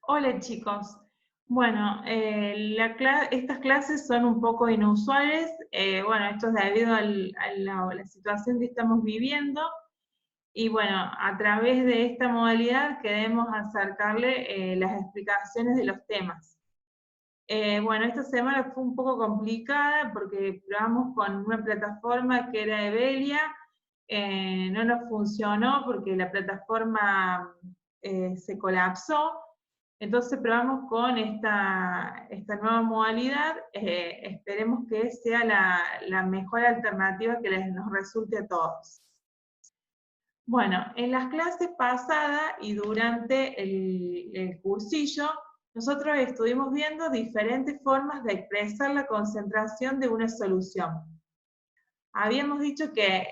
Hola chicos. Bueno, estas clases son un poco inusuales. Bueno, esto es debido a la situación que estamos viviendo. Y bueno, a través de esta modalidad queremos acercarle las explicaciones de los temas. Bueno, esta semana fue un poco complicada porque probamos con una plataforma que era Evelia. No nos funcionó porque la plataforma se colapsó. Entonces probamos con esta nueva modalidad. Esperemos que sea la mejor alternativa que nos resulte a todos. Bueno, en las clases pasadas y durante el cursillo, nosotros estuvimos viendo diferentes formas de expresar la concentración de una solución. Habíamos dicho que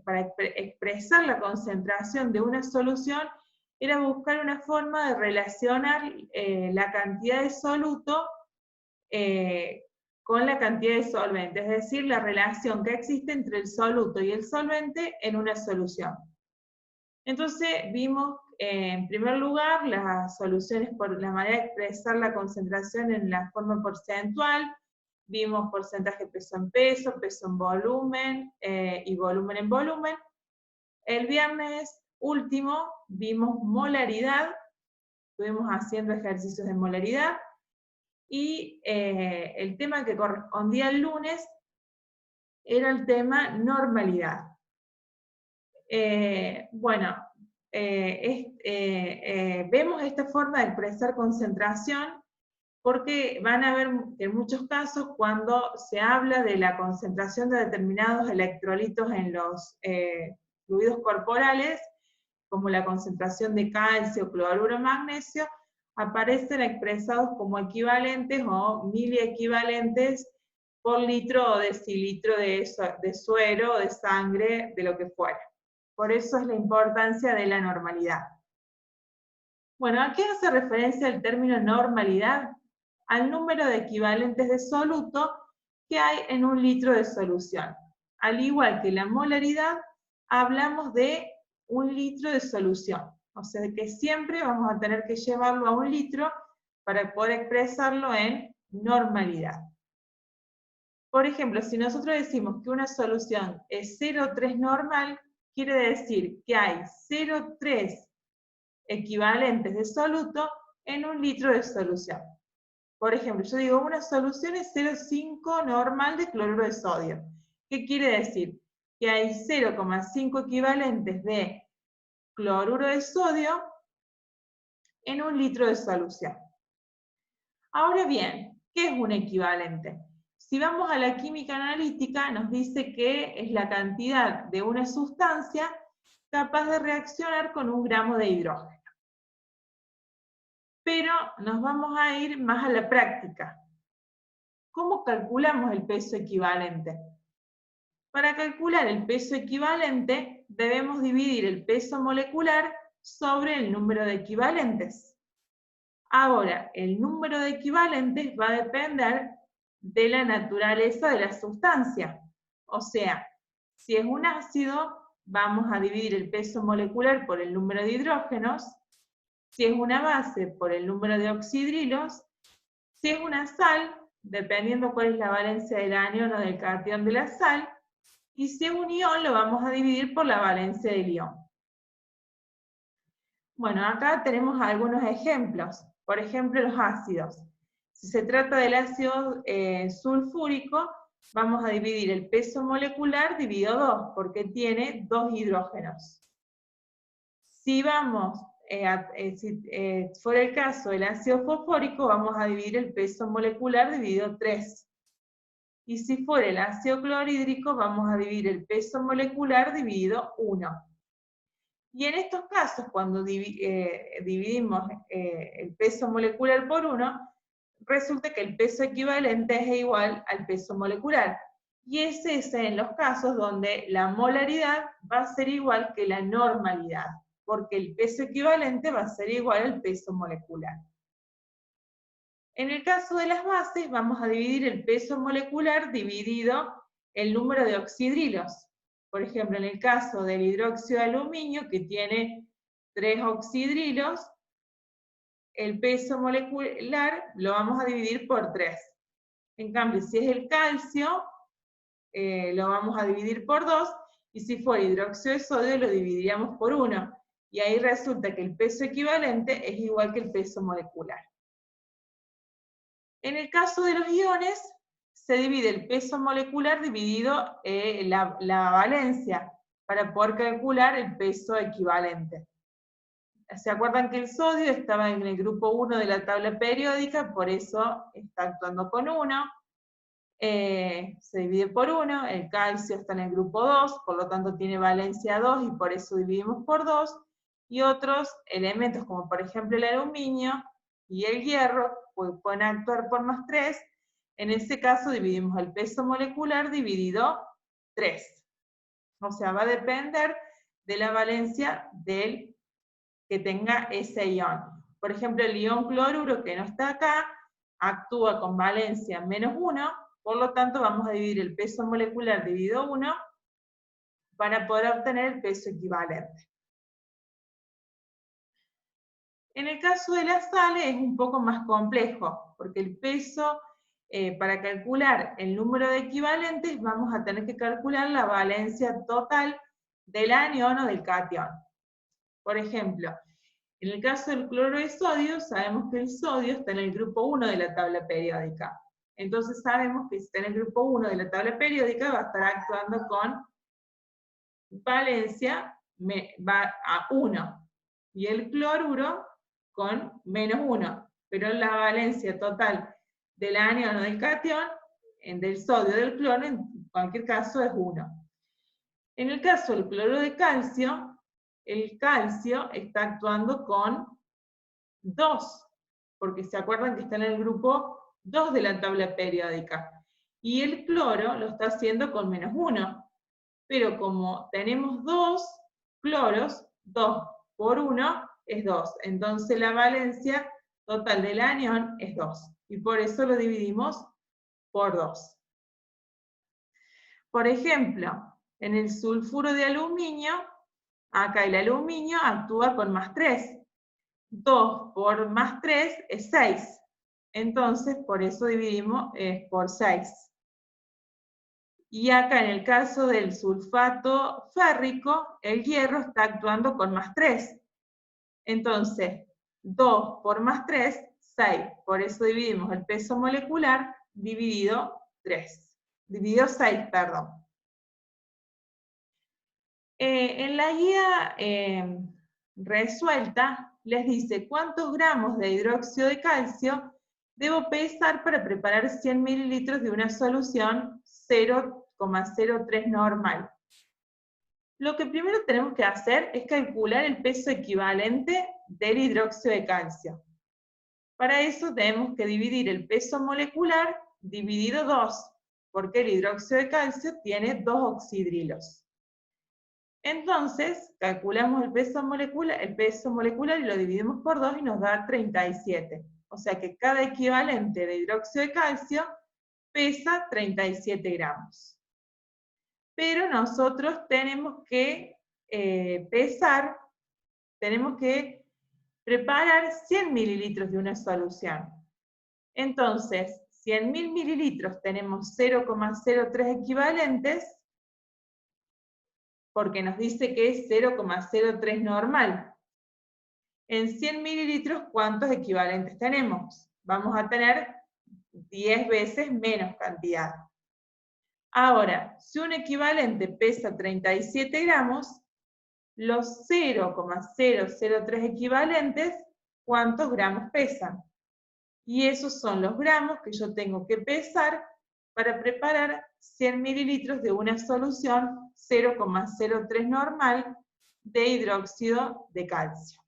para expresar la concentración de una solución era buscar una forma de relacionar la cantidad de soluto con la cantidad de solvente, es decir, la relación que existe entre el soluto y el solvente en una solución. Entonces vimos en primer lugar las soluciones por la manera de expresar la concentración en la forma porcentual. Vimos porcentaje peso en volumen y volumen en volumen. El viernes último vimos molaridad, estuvimos haciendo ejercicios de molaridad, y el tema que correspondía al lunes era el tema normalidad. Bueno, vemos esta forma de expresar concentración porque van a ver en muchos casos cuando se habla de la concentración de determinados electrolitos en los fluidos corporales, como la concentración de calcio, cloruro, magnesio, aparecen expresados como equivalentes o miliequivalentes por litro o decilitro de suero o de sangre, de lo que fuera. Por eso es la importancia de la normalidad. Bueno, ¿a qué hace referencia el término normalidad? Al número de equivalentes de soluto que hay en un litro de solución. Al igual que la molaridad, hablamos de un litro de solución. O sea, que siempre vamos a tener que llevarlo a un litro para poder expresarlo en normalidad. Por ejemplo, si nosotros decimos que una solución es 0,3 normal, quiere decir que hay 0,3 equivalentes de soluto en un litro de solución. Por ejemplo, yo digo, una solución es 0,5 normal de cloruro de sodio. ¿Qué quiere decir? Que hay 0,5 equivalentes de cloruro de sodio en un litro de solución. Ahora bien, ¿qué es un equivalente? Si vamos a la química analítica, nos dice que es la cantidad de una sustancia capaz de reaccionar con 1 gramo de hidrógeno. Pero nos vamos a ir más a la práctica. ¿Cómo calculamos el peso equivalente? Para calcular el peso equivalente, debemos dividir el peso molecular sobre el número de equivalentes. Ahora, el número de equivalentes va a depender de la naturaleza de la sustancia. O sea, si es un ácido, vamos a dividir el peso molecular por el número de hidrógenos. Si es una base, por el número de oxidrilos. Si es una sal, dependiendo cuál es la valencia del anión o del catión de la sal. Y si es un ion, lo vamos a dividir por la valencia del ion. Bueno, acá tenemos algunos ejemplos. Por ejemplo, los ácidos. Si se trata del ácido sulfúrico, vamos a dividir el peso molecular dividido 2, porque tiene 2 hidrógenos. Si fuera el caso del ácido fosfórico, vamos a dividir el peso molecular dividido 3. Y si fuera el ácido clorhídrico, vamos a dividir el peso molecular dividido 1. Y en estos casos, cuando dividimos el peso molecular por 1, resulta que el peso equivalente es igual al peso molecular. Y es ese en los casos donde la molaridad va a ser igual que la normalidad, porque el peso equivalente va a ser igual al peso molecular. En el caso de las bases, vamos a dividir el peso molecular dividido el número de oxidrilos. Por ejemplo, en el caso del hidróxido de aluminio, que tiene 3 oxidrilos, el peso molecular lo vamos a dividir por 3. En cambio, si es el calcio, lo vamos a dividir por 2, y si fuera hidróxido de sodio, lo dividiríamos por 1. Y ahí resulta que el peso equivalente es igual que el peso molecular. En el caso de los iones, se divide el peso molecular dividido la valencia, para poder calcular el peso equivalente. ¿Se acuerdan que el sodio estaba en el grupo 1 de la tabla periódica? Por eso está actuando con 1. Se divide por 1, el calcio está en el grupo 2, por lo tanto tiene valencia 2 y por eso dividimos por 2, y otros elementos como por ejemplo el aluminio y el hierro pueden actuar por más 3, en ese caso dividimos el peso molecular dividido 3. O sea, va a depender de la valencia del que tenga ese ion. Por ejemplo, el ion cloruro, que no está acá, actúa con valencia -1, por lo tanto vamos a dividir el peso molecular dividido 1 para poder obtener el peso equivalente. En el caso de las sales es un poco más complejo, porque el peso, para calcular el número de equivalentes, vamos a tener que calcular la valencia total del anión o del catión. Por ejemplo, en el caso del cloruro de sodio, sabemos que el sodio está en el grupo 1 de la tabla periódica. Entonces sabemos que si está en el grupo 1 de la tabla periódica, va a estar actuando con valencia va a 1. Y el cloruro con -1. Pero la valencia total del anión o del catión, del sodio o del cloro, en cualquier caso es 1. En el caso del cloruro de calcio, el calcio está actuando con 2, porque se acuerdan que está en el grupo 2 de la tabla periódica. Y el cloro lo está haciendo con -1. Pero como tenemos 2 cloros, 2 por 1 es 2. Entonces la valencia total del anión es 2. Y por eso lo dividimos por 2. Por ejemplo, en el sulfuro de aluminio, acá el aluminio actúa con +3. 2 por +3 es 6. Entonces, por eso dividimos por 6. Y acá en el caso del sulfato férrico, el hierro está actuando con +3. Entonces, 2 por +3, 6. Por eso dividimos el peso molecular dividido 3. Dividido 6, perdón. En la guía resuelta les dice cuántos gramos de hidróxido de calcio debo pesar para preparar 100 mililitros de una solución 0,03 normal. Lo que primero tenemos que hacer es calcular el peso equivalente del hidróxido de calcio. Para eso tenemos que dividir el peso molecular dividido 2, porque el hidróxido de calcio tiene 2 oxidrilos. Entonces, calculamos el peso molecular y lo dividimos por 2 y nos da 37. O sea que cada equivalente de hidróxido de calcio pesa 37 gramos. Pero nosotros tenemos que tenemos que preparar 100 mililitros de una solución. Entonces, si en 1000 mililitros tenemos 0,03 equivalentes, porque nos dice que es 0,03 normal. En 100 mililitros, ¿cuántos equivalentes tenemos? Vamos a tener 10 veces menos cantidad. Ahora, si un equivalente pesa 37 gramos, los 0,003 equivalentes, ¿cuántos gramos pesan? Y esos son los gramos que yo tengo que pesar para preparar 100 mililitros de una solución 0,03 normal de hidróxido de calcio.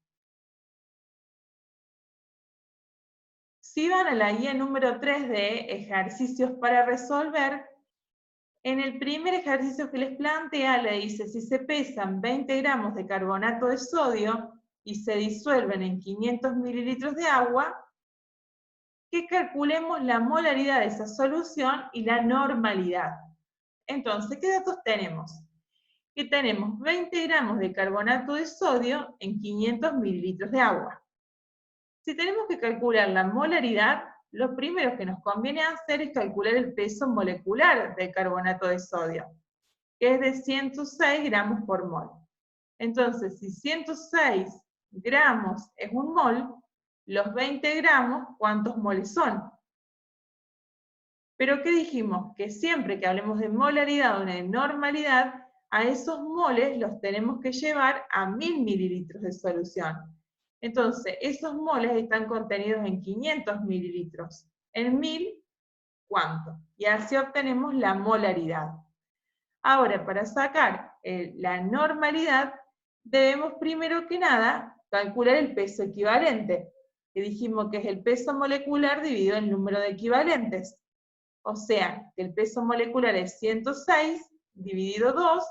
Si van a la guía número 3 de ejercicios para resolver, en el primer ejercicio que les plantea le dice si se pesan 20 gramos de carbonato de sodio y se disuelven en 500 mililitros de agua, que calculemos la molaridad de esa solución y la normalidad. Entonces, ¿qué datos tenemos? Que tenemos 20 gramos de carbonato de sodio en 500 mililitros de agua. Si tenemos que calcular la molaridad, lo primero que nos conviene hacer es calcular el peso molecular del carbonato de sodio, que es de 106 gramos por mol. Entonces, si 106 gramos es un mol, los 20 gramos, ¿cuántos moles son? Pero ¿qué dijimos? Que siempre que hablemos de molaridad o de normalidad, a esos moles los tenemos que llevar a 1000 mililitros de solución. Entonces, esos moles están contenidos en 500 mililitros. En 1000, ¿cuánto? Y así obtenemos la molaridad. Ahora, para sacar la normalidad, debemos primero que nada calcular el peso equivalente, que dijimos que es el peso molecular dividido en el número de equivalentes. O sea, que el peso molecular es 106 dividido 2,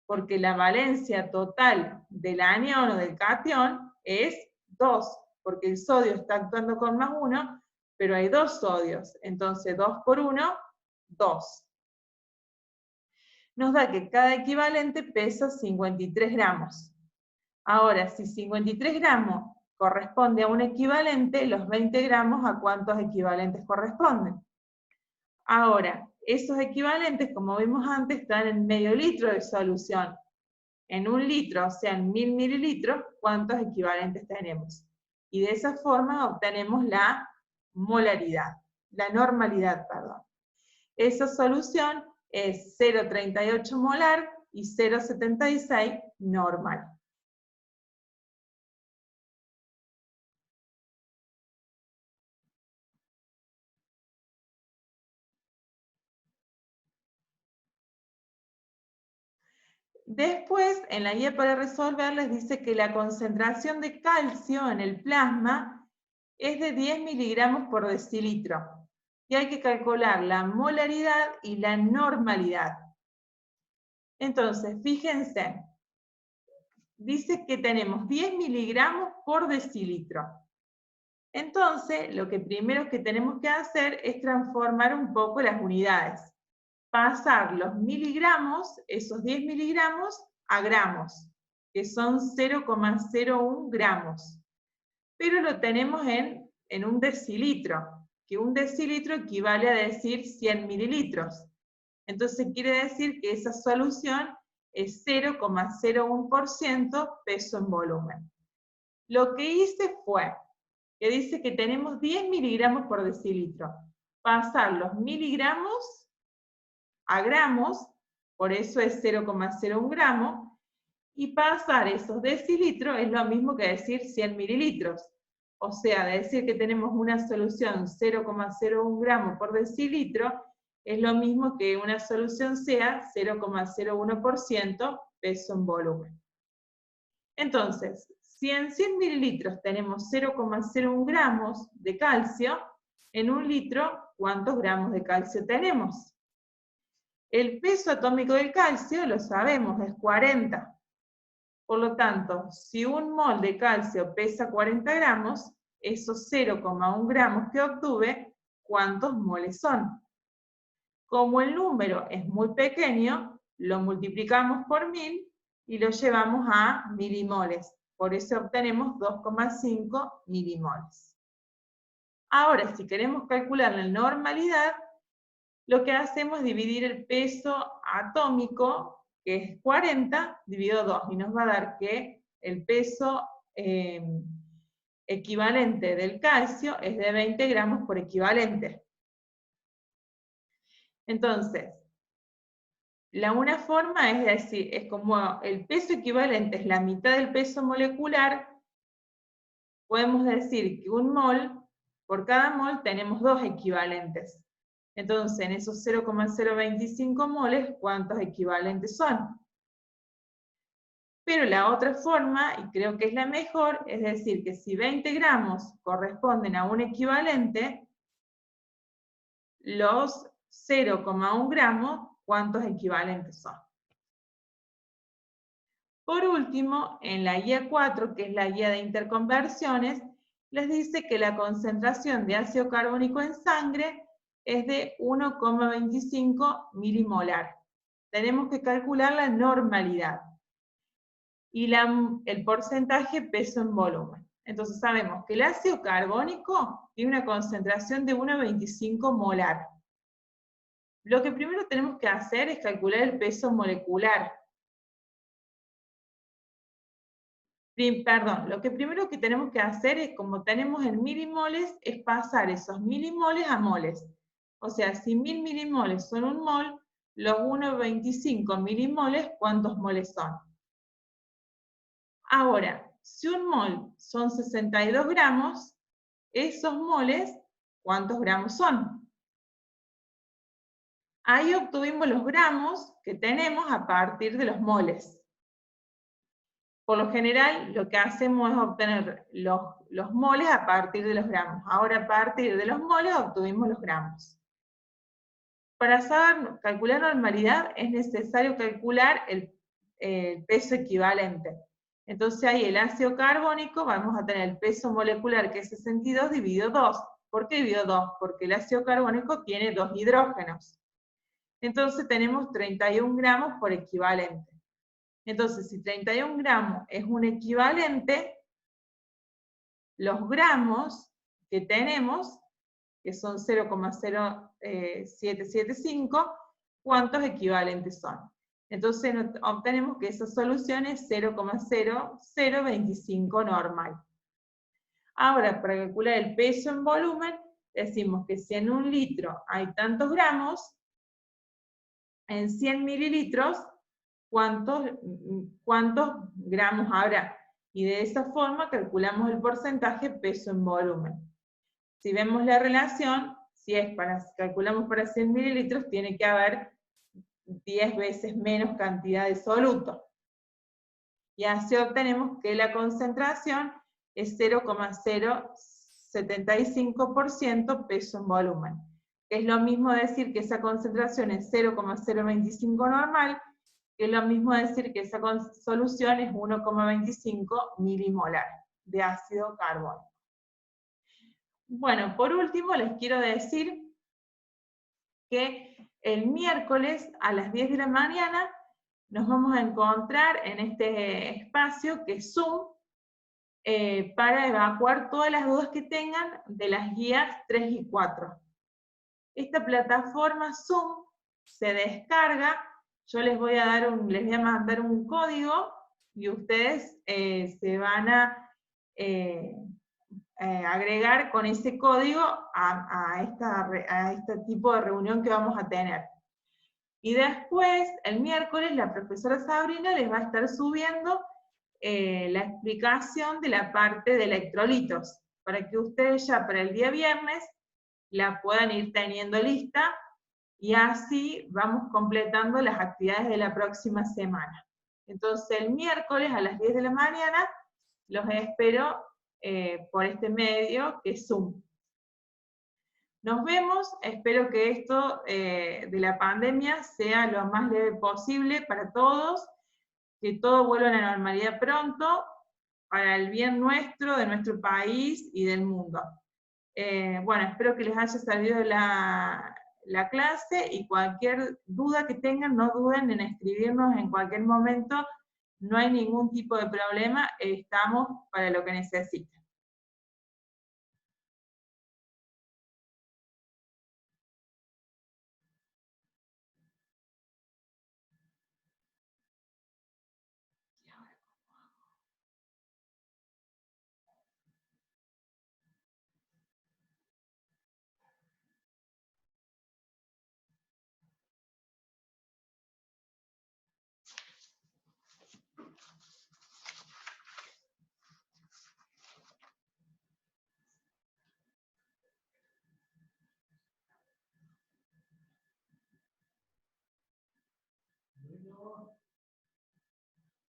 porque la valencia total del anión o del catión es 2, porque el sodio está actuando con más 1, pero hay 2 sodios, entonces 2 por 1, 2. Nos da que cada equivalente pesa 53 gramos. Ahora, si 53 gramos corresponde a un equivalente, los 20 gramos ¿a cuántos equivalentes corresponden? Ahora, esos equivalentes, como vimos antes, están en medio litro de solución. En un litro, o sea, en 1000 mililitros, ¿cuántos equivalentes tenemos? Y de esa forma obtenemos la molaridad, la normalidad, perdón. Esa solución es 0,38 molar y 0,76 normal. Después, en la guía para resolver, les dice que la concentración de calcio en el plasma es de 10 miligramos por decilitro. Y hay que calcular la molaridad y la normalidad. Entonces, fíjense, dice que tenemos 10 miligramos por decilitro. Entonces, lo que primero que tenemos que hacer es transformar un poco las unidades. Pasar los miligramos, esos 10 miligramos, a gramos, que son 0,01 gramos. Pero lo tenemos en un decilitro, que un decilitro equivale a decir 100 mililitros. Entonces quiere decir que esa solución es 0,01% peso en volumen. Lo que hice fue, que dice que tenemos 10 miligramos por decilitro, pasar los miligramos a gramos, por eso es 0,01 gramo, y pasar esos decilitros es lo mismo que decir 100 mililitros. O sea, decir que tenemos una solución 0,01 gramo por decilitro es lo mismo que una solución sea 0,01% peso en volumen. Entonces, si en 100 mililitros tenemos 0,01 gramos de calcio, en un litro, ¿cuántos gramos de calcio tenemos? El peso atómico del calcio, lo sabemos, es 40. Por lo tanto, si un mol de calcio pesa 40 gramos, esos 0,1 gramos que obtuve, ¿cuántos moles son? Como el número es muy pequeño, lo multiplicamos por 1000 y lo llevamos a milimoles. Por eso obtenemos 2,5 milimoles. Ahora, si queremos calcular la normalidad, lo que hacemos es dividir el peso atómico, que es 40, dividido 2, y nos va a dar que el peso equivalente del calcio es de 20 gramos por equivalente. Entonces, una forma es decir, es como el peso equivalente es la mitad del peso molecular, podemos decir que un mol, por cada mol tenemos 2 equivalentes. Entonces, en esos 0,025 moles, ¿cuántos equivalentes son? Pero la otra forma, y creo que es la mejor, es decir, que si 20 gramos corresponden a un equivalente, los 0,1 gramos, ¿cuántos equivalentes son? Por último, en la guía 4, que es la guía de interconversiones, les dice que la concentración de ácido carbónico en sangre es de 1,25 milimolar. Tenemos que calcular la normalidad y el porcentaje peso en volumen. Entonces sabemos que el ácido carbónico tiene una concentración de 1,25 molar. Lo que primero tenemos que hacer es calcular el peso molecular. Perdón, lo que primero que tenemos que hacer es, como tenemos en milimoles, es pasar esos milimoles a moles. O sea, si 1000 milimoles son un mol, los 1,25 milimoles, ¿cuántos moles son? Ahora, si un mol son 62 gramos, esos moles, ¿cuántos gramos son? Ahí obtuvimos los gramos que tenemos a partir de los moles. Por lo general, lo que hacemos es obtener los moles a partir de los gramos. Ahora, a partir de los moles, obtuvimos los gramos. Para saber calcular normalidad, es necesario calcular el peso equivalente. Entonces, ahí el ácido carbónico, vamos a tener el peso molecular, que es 62, dividido 2. ¿Por qué dividido 2? Porque el ácido carbónico tiene 2 hidrógenos. Entonces, tenemos 31 gramos por equivalente. Entonces, si 31 gramos es un equivalente, los gramos que tenemos, que son 0,0775, ¿cuántos equivalentes son? Entonces obtenemos que esa solución es 0,0025 normal. Ahora, para calcular el peso en volumen, decimos que si en un litro hay tantos gramos, en 100 mililitros, ¿cuántos gramos habrá? Y de esa forma calculamos el porcentaje peso en volumen. Si vemos la relación, si calculamos para 100 mililitros, tiene que haber 10 veces menos cantidad de soluto. Y así obtenemos que la concentración es 0,075% peso en volumen. Es lo mismo decir que esa concentración es 0,025 normal, que es lo mismo decir que esa solución es 1,25 milimolar de ácido carbónico. Bueno, por último les quiero decir que el miércoles a las 10 de la mañana nos vamos a encontrar en este espacio que es Zoom para evacuar todas las dudas que tengan de las guías 3 y 4. Esta plataforma Zoom se descarga, yo les voy a mandar un código y ustedes se van a agregar con ese código a este tipo de reunión que vamos a tener. Y después, el miércoles, la profesora Sabrina les va a estar subiendo la explicación de la parte de electrolitos, para que ustedes ya para el día viernes la puedan ir teniendo lista, y así vamos completando las actividades de la próxima semana. Entonces, el miércoles a las 10 de la mañana los espero por este medio que es Zoom. Nos vemos, espero que esto de la pandemia sea lo más leve posible para todos, que todo vuelva a la normalidad pronto, para el bien nuestro, de nuestro país y del mundo. Bueno, espero que les haya servido la clase, y cualquier duda que tengan, no duden en escribirnos en cualquier momento, no hay ningún tipo de problema, estamos para lo que necesiten.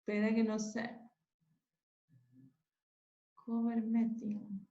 Espera que no sé. Cover meeting.